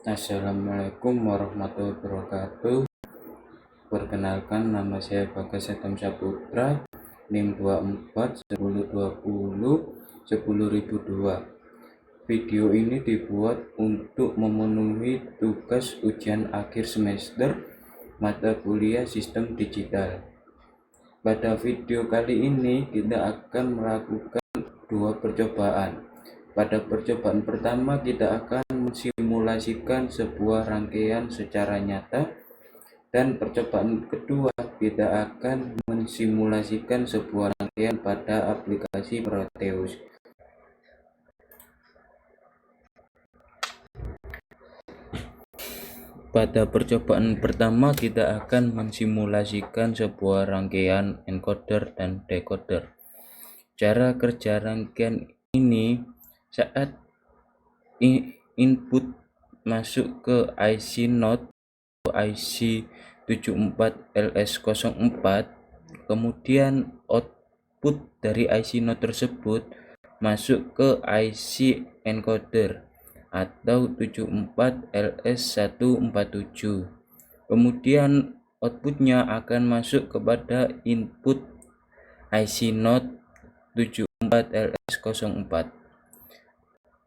Assalamualaikum warahmatullahi wabarakatuh. Perkenalkan, nama saya Bagas Setam Saputra, NIM 24 1020 10002. Video ini dibuat untuk memenuhi tugas ujian akhir semester mata kuliah Sistem Digital. Pada video kali ini kita akan melakukan dua percobaan. Pada percobaan pertama kita akan mensimulasikan sebuah rangkaian secara nyata, dan percobaan kedua kita akan mensimulasikan sebuah rangkaian pada aplikasi Proteus. Pada percobaan pertama kita akan mensimulasikan sebuah rangkaian encoder dan decoder. Cara kerja rangkaian ini, saat input masuk ke IC node IC 74LS04, kemudian output dari IC node tersebut masuk ke IC encoder atau 74LS147. Kemudian outputnya akan masuk kepada input IC node 74LS04.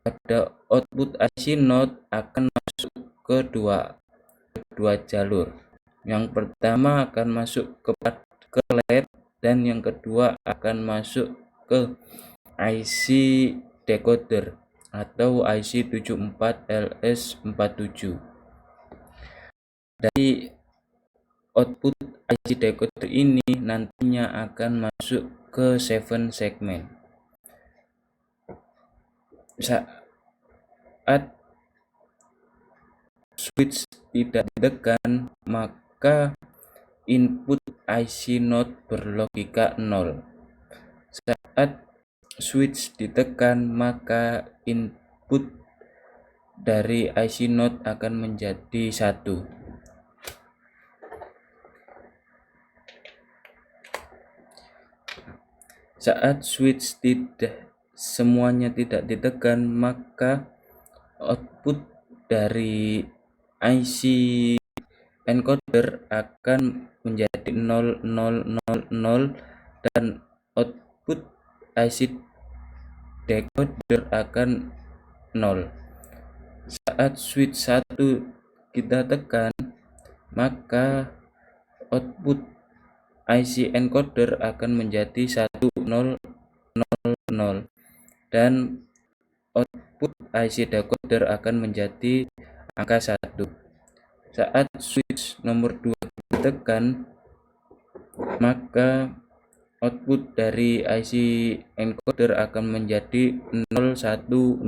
Pada output IC node akan masuk ke dua jalur. Yang pertama akan masuk ke LED, dan yang kedua akan masuk ke IC decoder atau IC 74LS47. Dari output IC decoder ini nantinya akan masuk ke 7 segmen. Saat switch tidak ditekan, maka input IC node berlogika 0. Saat switch ditekan, maka input dari IC node akan menjadi 1. Saat switch semuanya tidak ditekan, maka output dari IC encoder akan menjadi 0000, dan output IC decoder akan 0. Saat switch 1 kita tekan, maka output IC encoder akan menjadi 1000, dan output IC decoder akan menjadi angka 1. Saat switch nomor 2 ditekan, maka output dari IC encoder akan menjadi 0100,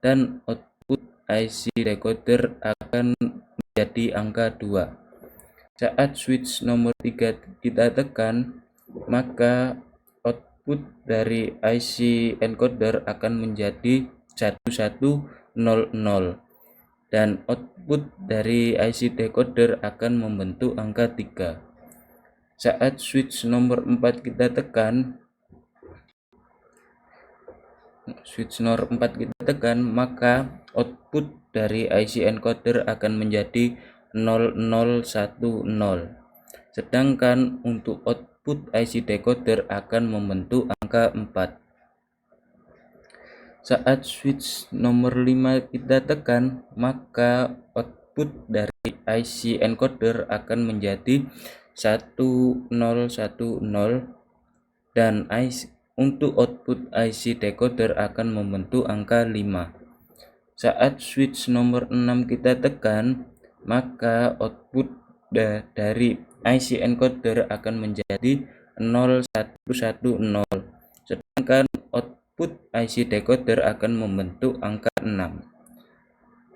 dan output IC decoder akan menjadi angka 2. Saat switch nomor 3 kita tekan, maka output dari IC encoder akan menjadi 1100, dan output dari IC decoder akan membentuk angka 3. Saat switch nomor 4 kita tekan, maka output dari IC encoder akan menjadi 0010, sedangkan untuk output IC decoder akan membentuk angka 4. Saat switch nomor 5 kita tekan, maka output dari IC encoder akan menjadi 1010, dan untuk output IC decoder akan membentuk angka 5. Saat switch nomor 6 kita tekan, maka output dari IC encoder akan menjadi 0110, sedangkan output IC decoder akan membentuk angka 6.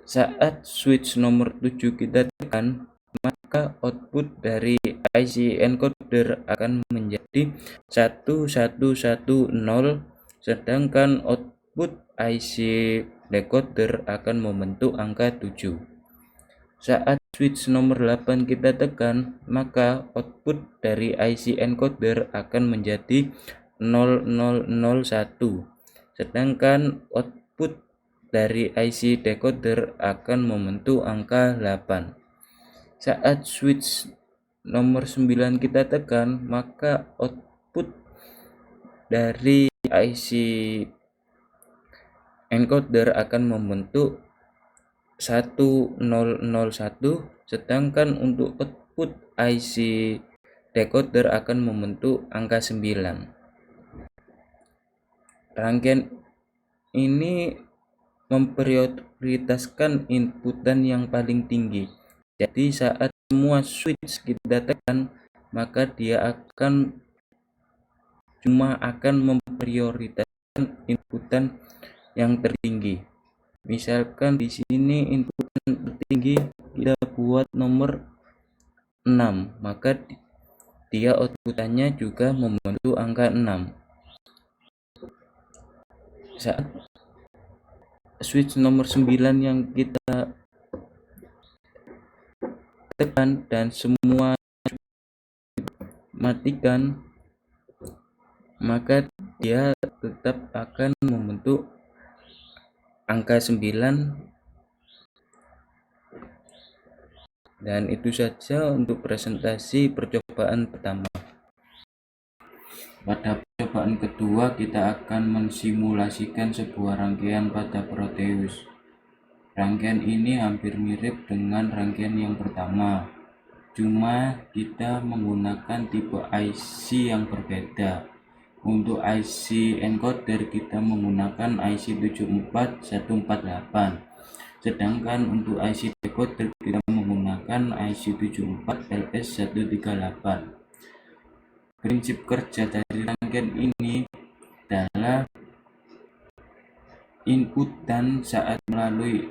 Saat switch nomor 7 kita tekan, maka output dari IC encoder akan menjadi 1110, sedangkan output IC decoder akan membentuk angka 7. Saat switch nomor 8 kita tekan, maka output dari IC encoder akan menjadi 0001, sedangkan output dari IC decoder akan membentuk angka 8. Saat switch nomor 9 kita tekan, maka output dari IC encoder akan membentuk 1001, sedangkan untuk output IC decoder akan membentuk angka 9. Rangkaian ini memprioritaskan inputan yang paling tinggi. Jadi saat semua switch kita tekan, maka dia cuma akan memprioritaskan inputan yang tertinggi. Misalkan di sini inputan tertinggi kita buat nomor 6, maka dia outputannya juga membentuk angka 6. Saat switch nomor 9 yang kita tekan dan semua matikan, maka dia tetap akan membentuk angka 9. Dan itu saja untuk presentasi percobaan pertama. Pada percobaan kedua, kita akan mensimulasikan sebuah rangkaian pada Proteus. Rangkaian ini hampir mirip dengan rangkaian yang pertama, cuma kita menggunakan tipe IC yang berbeda. Untuk IC encoder kita menggunakan IC 74148, sedangkan untuk IC decoder kita menggunakan IC 74LS138. Prinsip kerja dari rangkaian ini adalah inputan saat melalui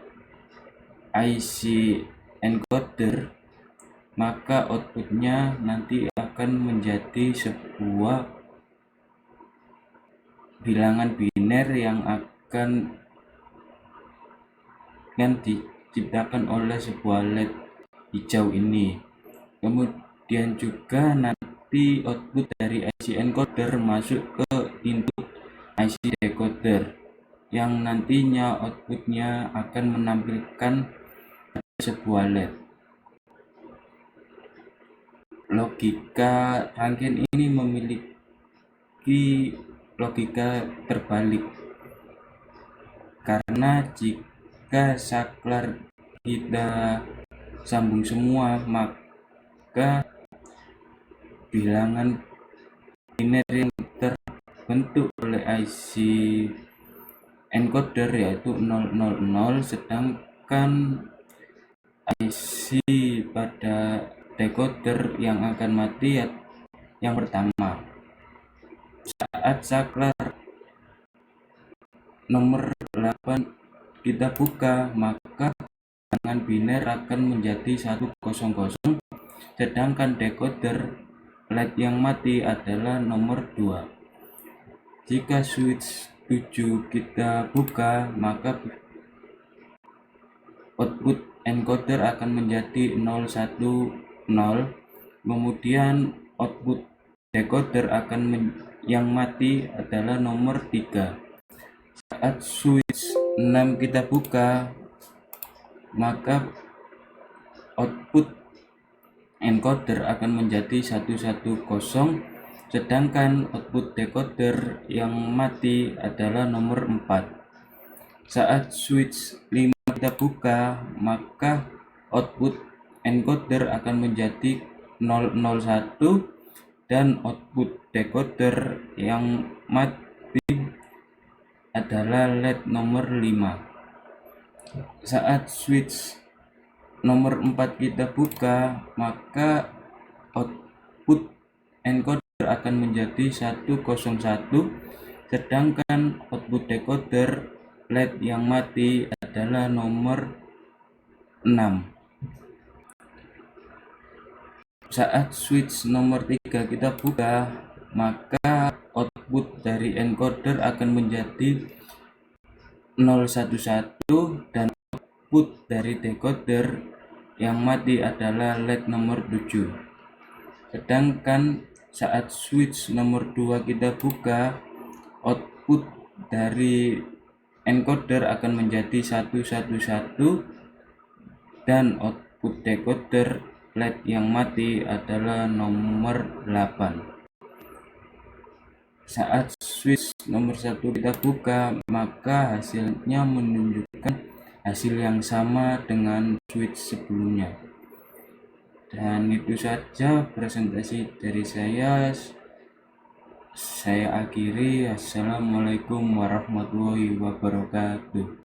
IC encoder, maka outputnya nanti akan menjadi sebuah bilangan biner yang akan diciptakan oleh sebuah LED hijau ini. Kemudian juga nanti output dari IC encoder masuk ke input IC decoder, yang nantinya outputnya akan menampilkan sebuah LED. Logika rangkaian ini memiliki logika terbalik, karena jika saklar kita sambung semua, maka bilangan biner yang terbentuk oleh IC encoder yaitu 000, sedangkan IC pada decoder yang akan mati yang pertama. Saat saklar nomor 8 kita buka, maka bilangan biner akan menjadi 100, sedangkan decoder LED yang mati adalah nomor 2. Jika switch 7 kita buka, maka output encoder akan menjadi 010, kemudian output decoder yang mati adalah nomor 3. Saat switch 6 kita buka, maka output encoder akan menjadi 110, sedangkan output decoder yang mati adalah nomor 4. Saat switch 5 kita buka, maka output encoder akan menjadi 001 dan output decoder yang mati adalah LED nomor 5. Saat switch nomor 4 kita buka, maka output encoder akan menjadi 101, sedangkan output decoder LED yang mati adalah nomor 6. Saat switch nomor 3 kita buka, maka output dari encoder akan menjadi 011 dan output dari decoder yang mati adalah LED nomor 7. Sedangkan saat switch nomor 2 kita buka, output dari encoder akan menjadi 111 dan output decoder LED yang mati adalah nomor 8. Saat switch nomor 1 kita buka, maka hasilnya menunjukkan hasil yang sama dengan switch sebelumnya. Dan itu saja presentasi dari saya. Saya akhiri. Assalamualaikum warahmatullahi wabarakatuh.